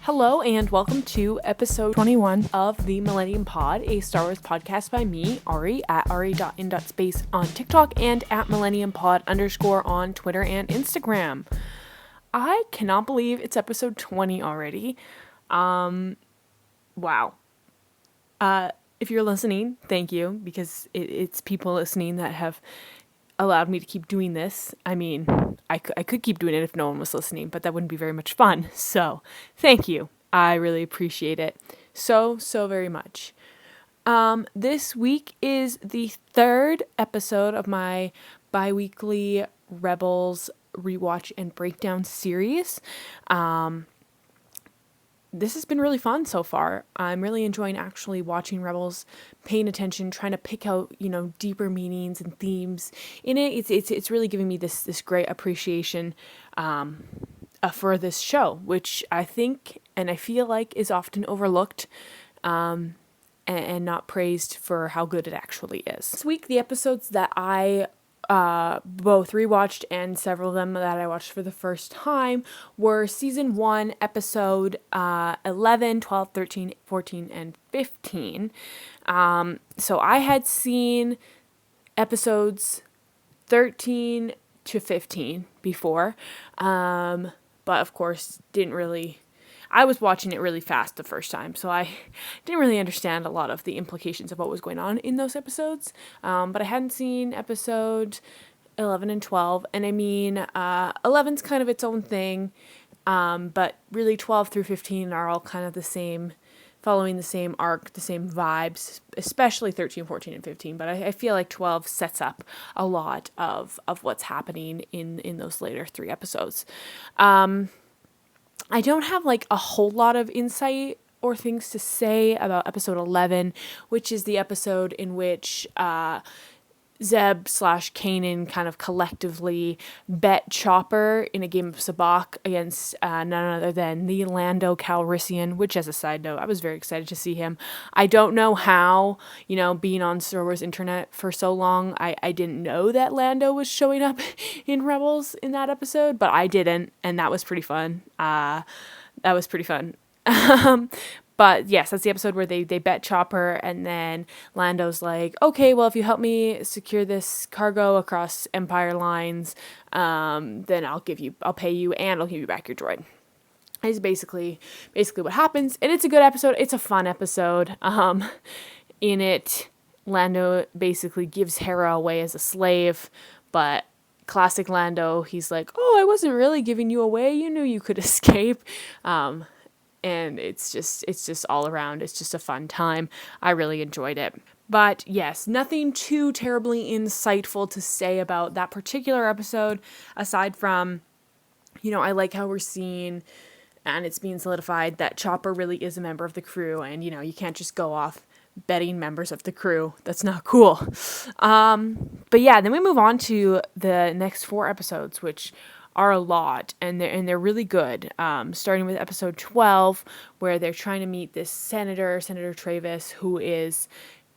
Hello and welcome to episode 21 of the Millennium Pod, a Star Wars podcast by me, Ari, at ari.in.space on TikTok and at millenniumpod_ on Twitter and Instagram. I cannot believe it's episode 20 already. Wow. If you're listening, thank you, because it's people listening that have allowed me to keep doing this. I mean, I could keep doing it if no one was listening, but that wouldn't be very much fun. So, thank you. I really appreciate it so very much. This week is the third episode of my bi-weekly Rebels rewatch and breakdown series. This has been really fun so far. I'm really enjoying actually watching Rebels, paying attention, trying to pick out, deeper meanings and themes in it. It's really giving me this great appreciation for this show, which I think and I feel like is often overlooked and not praised for how good it actually is. This week, the episodes that I both rewatched and several of them that I watched for the first time were season 1, episode 11, 12, 13, 14, and 15. So I had seen episodes 13 to 15 before, but of course I was watching it really fast the first time, so I didn't really understand a lot of the implications of what was going on in those episodes. But I hadn't seen episode 11 and 12, and I mean, 11's kind of its own thing, but really 12 through 15 are all kind of the same, following the same arc, the same vibes, especially 13, 14, and 15. But I feel like 12 sets up a lot of what's happening in those later 3 episodes. I don't have like a whole lot of insight or things to say about episode 11, which is the episode in which Zeb/Kanan kind of collectively bet Chopper in a game of sabacc against none other than the Lando Calrissian, which, as a side note, I was very excited to see him. I don't know how, being on Star Wars internet for so long, I didn't know that Lando was showing up in Rebels in that episode, but I didn't, and that was pretty fun. But yes, that's the episode where they bet Chopper, and then Lando's like, okay, well, if you help me secure this cargo across Empire lines, then I'll pay you, and I'll give you back your droid. Is basically what happens, and it's a good episode. It's a fun episode. In it, Lando basically gives Hera away as a slave, but classic Lando, he's like, oh, I wasn't really giving you away. You knew you could escape. And it's just all around. It's just a fun time. I really enjoyed it. But yes, nothing too terribly insightful to say about that particular episode, aside from, I like how we're seeing, and it's being solidified, that Chopper really is a member of the crew, and, you can't just go off betting members of the crew. That's not cool. But yeah, then we move on to the next 4 episodes, which are a lot, and they're really good. Starting with episode 12, where they're trying to meet this Senator Travis, who is,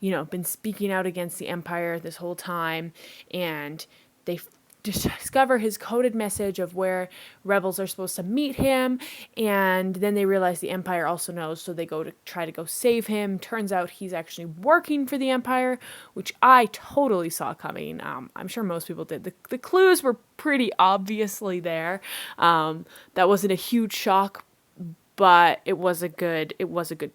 been speaking out against the Empire this whole time, and they discover his coded message of where rebels are supposed to meet him, and then they realize the Empire also knows, so they go to try to go save him. Turns out he's actually working for the Empire, which I totally saw coming. I'm sure most people did. The clues were pretty obviously there. That wasn't a huge shock, but it was a good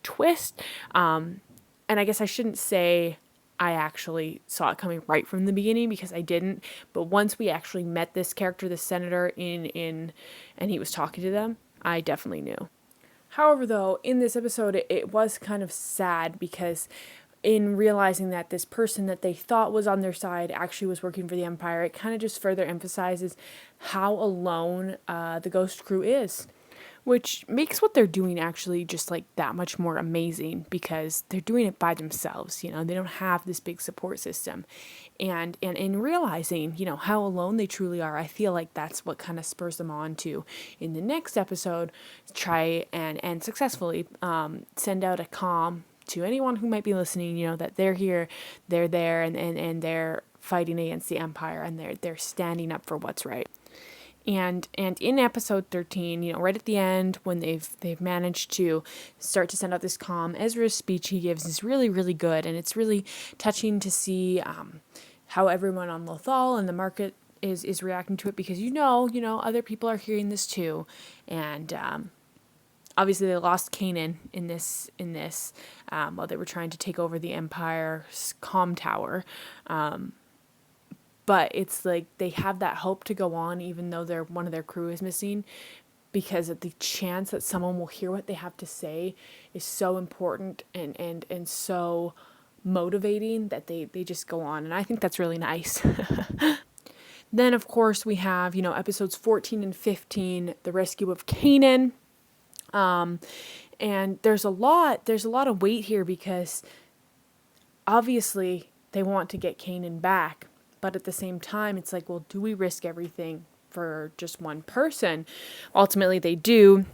twist. And I guess I shouldn't say I actually saw it coming right from the beginning, because I didn't. But once we actually met this character, the Senator, and he was talking to them, I definitely knew. However, though, in this episode, it was kind of sad, because in realizing that this person that they thought was on their side actually was working for the Empire, it kind of just further emphasizes how alone the Ghost crew is. Which makes what they're doing actually just like that much more amazing, because they're doing it by themselves. They don't have this big support system, and in realizing how alone they truly are, I feel like that's what kind of spurs them on to, in the next episode, try and successfully send out a comm to anyone who might be listening, that they're here, they're there, and they're fighting against the Empire, and they're standing up for what's right. And in episode 13, right at the end, when they've managed to start to send out this comm, Ezra's speech he gives is really, really good, and it's really touching to see how everyone on Lothal and the market is reacting to it, because other people are hearing this too, and obviously they lost Kanan in this while they were trying to take over the Empire's comm tower. But it's like they have that hope to go on even though one of their crew is missing, because the chance that someone will hear what they have to say is so important and so motivating that they just go on. And I think that's really nice. Then, of course, we have, episodes 14 and 15, the rescue of Kanan. And there's a lot of weight here, because obviously they want to get Kanan back. But at the same time, it's like, well, do we risk everything for just one person? Ultimately, they do.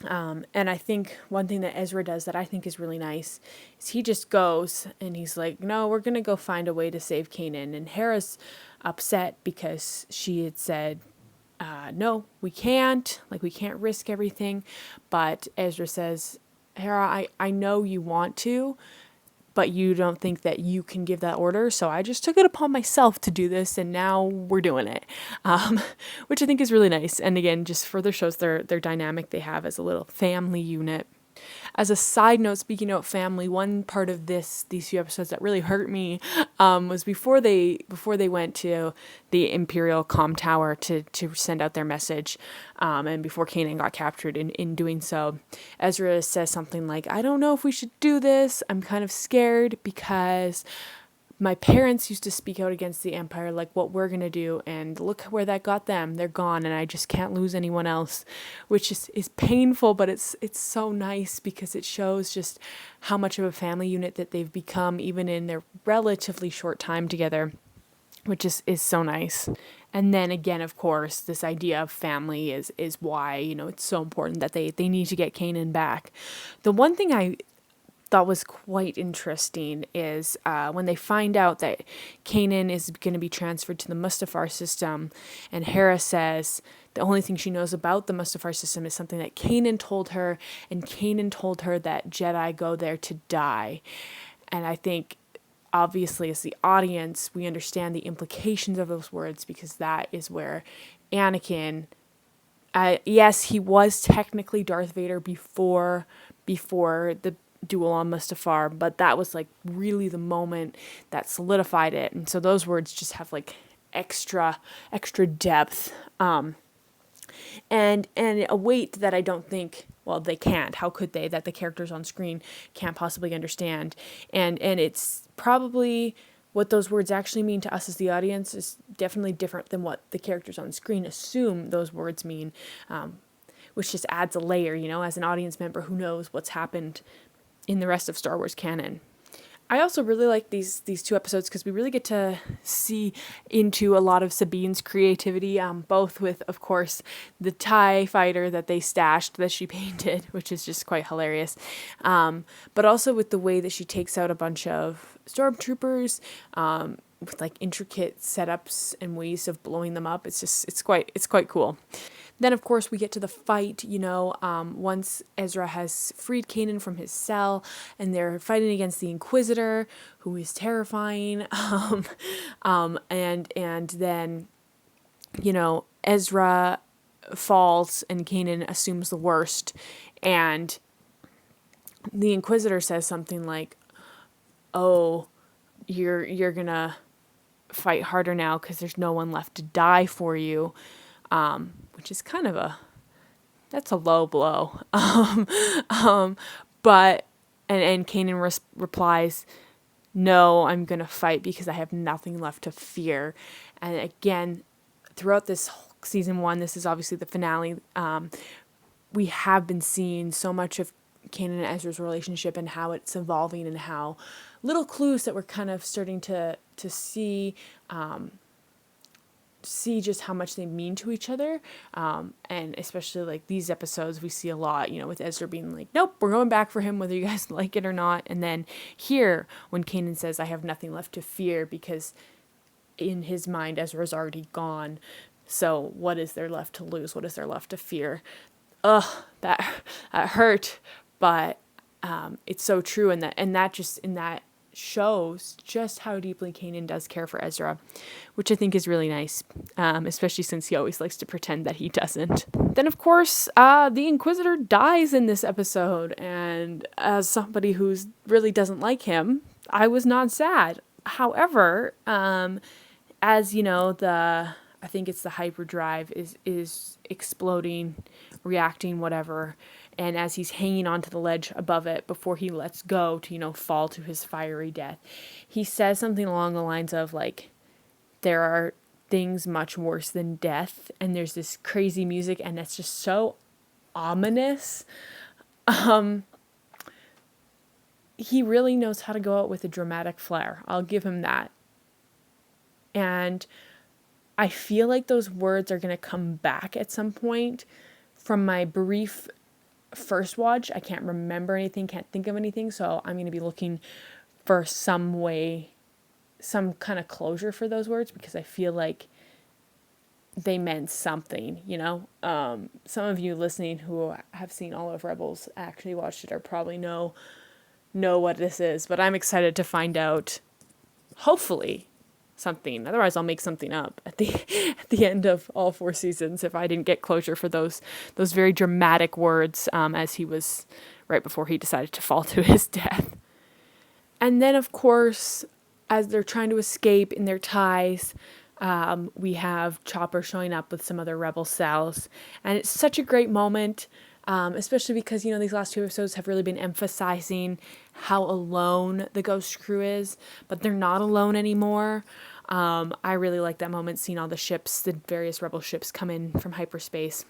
And I think one thing that Ezra does that I think is really nice is he just goes and he's like, no, we're going to go find a way to save Kanan. And Hera's upset because she had said, no, we can't. Like, we can't risk everything. But Ezra says, Hera, I know you want to, but you don't think that you can give that order, so I just took it upon myself to do this, and now we're doing it, which I think is really nice, and again, just further shows their dynamic they have as a little family unit. As a side note, speaking of family, one part of these few episodes that really hurt me was before they went to the Imperial comm tower to send out their message, and before Kanan got captured. In doing so, Ezra says something like, "I don't know if we should do this. I'm kind of scared because my parents used to speak out against the Empire, like what we're going to do, and look where that got them. They're gone, and I just can't lose anyone else," which is painful, but it's so nice because it shows just how much of a family unit that they've become, even in their relatively short time together, which is so nice. And then again, of course, this idea of family is why, it's so important that they need to get Kanan back. The one thing I thought was quite interesting is when they find out that Kanan is going to be transferred to the Mustafar system, and Hera says the only thing she knows about the Mustafar system is something that Kanan told her, and Kanan told her that Jedi go there to die. And I think, obviously, as the audience, we understand the implications of those words, because that is where Anakin, yes, he was technically Darth Vader before the duel on Mustafar, but that was like really the moment that solidified it. And so those words just have like extra depth, and a weight that I don't think, well, they can't. How could they? That the characters on screen can't possibly understand. And it's probably what those words actually mean to us as the audience is definitely different than what the characters on screen assume those words mean, which just adds a layer, as an audience member who knows what's happened in the rest of Star Wars canon. I also really like these two episodes because we really get to see into a lot of Sabine's creativity, both with, of course, the TIE fighter that they stashed that she painted, which is just quite hilarious, but also with the way that she takes out a bunch of stormtroopers, with like intricate setups and ways of blowing them up. It's quite cool. Then, of course, we get to the fight, once Ezra has freed Kanan from his cell, and they're fighting against the Inquisitor, who is terrifying. And then, Ezra falls, and Kanan assumes the worst, and the Inquisitor says something like, "Oh, you're gonna fight harder now because there's no one left to die for you." Which is kind of that's a low blow. But Kanan replies, "No, I'm going to fight because I have nothing left to fear." And again, throughout this season 1, this is obviously the finale, we have been seeing so much of Kanan and Ezra's relationship and how it's evolving, and how little clues that we're kind of starting to see, just how much they mean to each other, and especially like these episodes we see a lot, with Ezra being like, "Nope, we're going back for him whether you guys like it or not," and then here when Kanan says, "I have nothing left to fear," because in his mind Ezra's already gone, So what is there left to lose? What is there left to fear? Ugh, that hurt, but it's so true, and that shows just how deeply Kanan does care for Ezra, which I think is really nice, especially since he always likes to pretend that he doesn't. Then, of course, the Inquisitor dies in this episode, and as somebody who really doesn't like him, I was not sad. However, as you know, I think it's the hyperdrive is exploding, reacting, whatever. And as he's hanging onto the ledge above it before he lets go to, fall to his fiery death, he says something along the lines of, like, there are things much worse than death. And there's this crazy music, and it's just so ominous. He really knows how to go out with a dramatic flair. I'll give him that. And I feel like those words are going to come back at some point. From my brief first watch, I can't remember anything, can't think of anything, so I'm going to be looking for some kind of closure for those words, because I feel like they meant something, Some of you listening who have seen all of Rebels, actually watched it, or probably know what this is, but I'm excited to find out, hopefully, something. Otherwise, I'll make something up at the end of all 4 seasons if I didn't get closure for those very dramatic words, as he was right before he decided to fall to his death. And then, of course, as they're trying to escape in their ties, we have Chopper showing up with some other rebel cells, and it's such a great moment. Especially because, these last 2 episodes have really been emphasizing how alone the Ghost crew is, but they're not alone anymore. I really like that moment, seeing all the various rebel ships come in from hyperspace.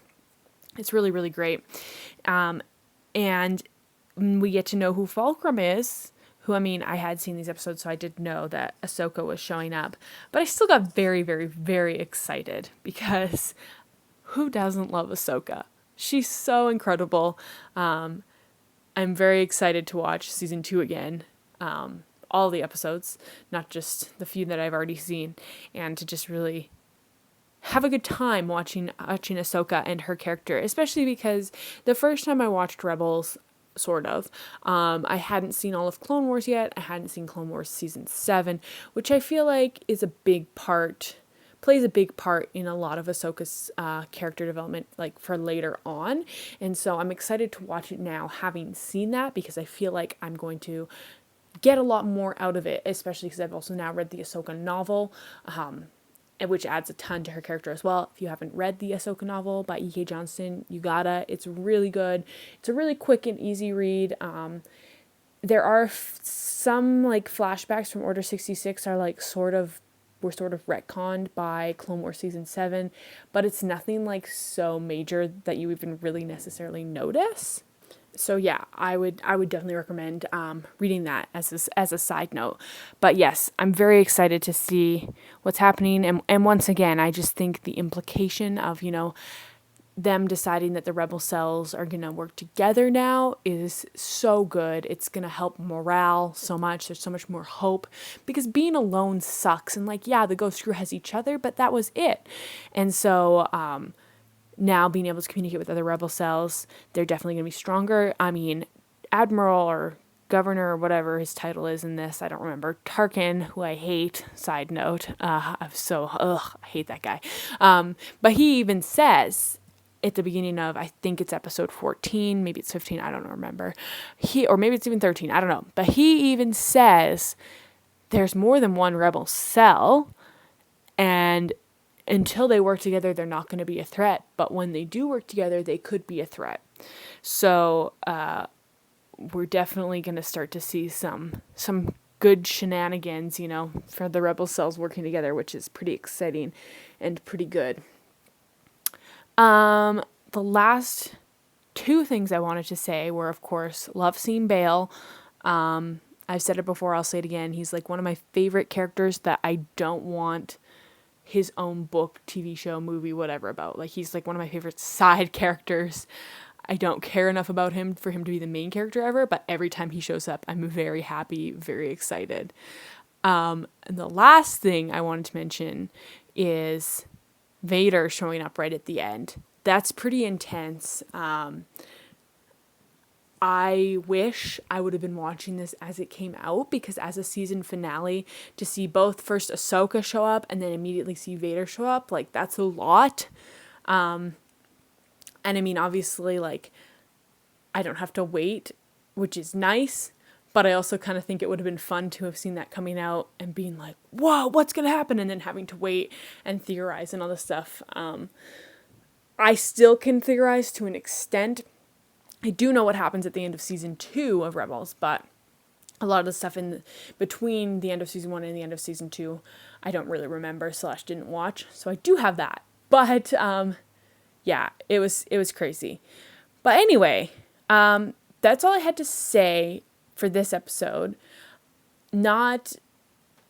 It's really, really great. And we get to know who Fulcrum is, who, I had seen these episodes, so I did know that Ahsoka was showing up. But I still got very, very, very excited, because who doesn't love Ahsoka? She's so incredible. I'm very excited to watch season 2 again. All the episodes, not just the few that I've already seen, and to just really have a good time watching Ahsoka and her character, especially because the first time I watched Rebels, I hadn't seen all of Clone Wars yet. I hadn't seen Clone Wars season 7, which I feel like plays a big part in a lot of Ahsoka's character development, like for later on. And so I'm excited to watch it now, having seen that, because I feel like I'm going to get a lot more out of it, especially because I've also now read the Ahsoka novel, which adds a ton to her character as well. If you haven't read the Ahsoka novel by E.K. Johnston, you gotta. It's really good. It's a really quick and easy read. There are some like flashbacks from Order 66 are like were sort of retconned by Clone Wars season 7, but it's nothing like so major that you even really necessarily notice. So yeah, I would definitely recommend reading that as a side note. But yes, I'm very excited to see what's happening, and once again, I just think the implication of them deciding that the rebel cells are going to work together now is so good. It's going to help morale so much. There's so much more hope, because being alone sucks. And the Ghost crew has each other, but that was it. And so now being able to communicate with other rebel cells, they're definitely going to be stronger. Admiral or Governor or whatever his title is in this, I don't remember, Tarkin, who I hate, side note, I hate that guy. But he even says at the beginning of, I think it's episode 14, maybe it's 15, I don't remember. Or maybe it's even 13, I don't know. But he even says there's more than one rebel cell, and until they work together, they're not going to be a threat. But when they do work together, they could be a threat. So we're definitely going to start to see some good shenanigans, for the rebel cells working together, which is pretty exciting and pretty good. The last 2 things I wanted to say were, of course, love seeing Bail. I've said it before, I'll say it again. He's like one of my favorite characters that I don't want his own book, TV show, movie, whatever about. He's like one of my favorite side characters. I don't care enough about him for him to be the main character ever, but every time he shows up, I'm very happy, very excited. And the last thing I wanted to mention is Vader showing up right at the end. That's pretty intense. I wish I would have been watching this as it came out, because as a season finale, to see both first Ahsoka show up and then immediately see Vader show up, like, that's a lot. And I mean, obviously, like, I don't have to wait, which is nice, but I also kind of think it would have been fun to have seen that coming out and being like, whoa, what's going to happen? And then having to wait and theorize and all this stuff. I still can theorize to an extent. I do know what happens at the end of season 2 of Rebels, but a lot of the stuff in between the end of season 1 and the end of season 2, I don't really remember / didn't watch. So I do have that. But yeah, it was crazy. But anyway, that's all I had to say for this episode. Not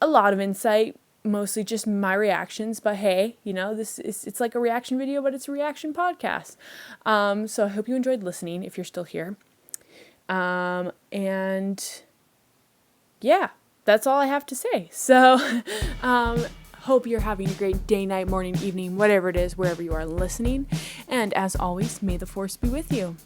a lot of insight, mostly just my reactions, but hey, you know, it's like a reaction video, but it's a reaction podcast. So I hope you enjoyed listening if you're still here. And yeah, that's all I have to say. So, hope you're having a great day, night, morning, evening, whatever it is, wherever you are listening. And as always, may the Force be with you.